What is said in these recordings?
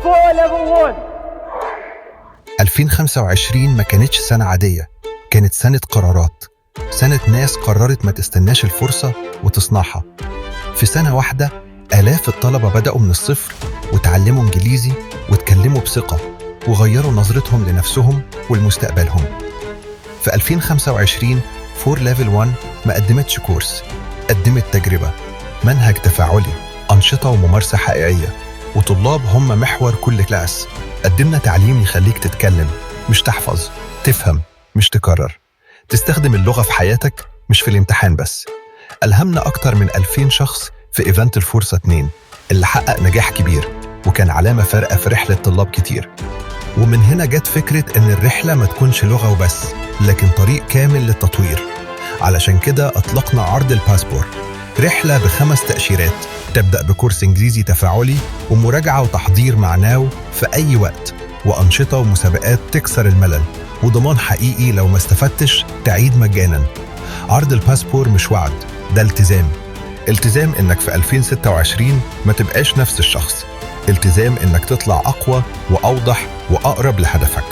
4 level 1. 2025 ما كانتش سنة عادية، كانت سنة قرارات، سنة ناس قررت ما تستناش الفرصة وتصنعها. في سنة واحدة آلاف الطلبة بدأوا من الصفر وتعلموا إنجليزي وتكلموا بثقة وغيروا نظرتهم لنفسهم ولمستقبلهم. في 2025 4 Level 1 ما قدمتش كورس، قدمت تجربة، منهج تفاعلي، أنشطة وممارسة حقيقية، وطلاب هم محور كل كلاس. قدمنا تعليم يخليك تتكلم مش تحفظ، تفهم مش تكرر، تستخدم اللغة في حياتك مش في الامتحان بس. ألهمنا أكتر من 2000 شخص في إيفنت الفرصة 2 اللي حقق نجاح كبير وكان علامة فارقة في رحلة طلاب كتير. ومن هنا جت فكرة إن الرحلة ما تكونش لغة وبس، لكن طريق كامل للتطوير. علشان كده أطلقنا عرض الباسبور، رحلة ب5 تأشيرات تبدأ بكورس إنجليزي تفاعلي ومراجعة وتحضير مع ناو في أي وقت، وأنشطة ومسابقات تكسر الملل، وضمان حقيقي لو ما استفدتش تعيد مجانا. عرض الباسبور مش وعد، ده التزام. التزام إنك في 2026 ما تبقاش نفس الشخص، التزام إنك تطلع أقوى وأوضح وأقرب لهدفك.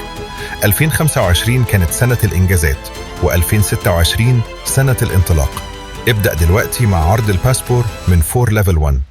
2025 كانت سنة الإنجازات، و2026 سنة الانطلاق. ابدأ دلوقتي مع عرض الباسبور من 4 Level 1.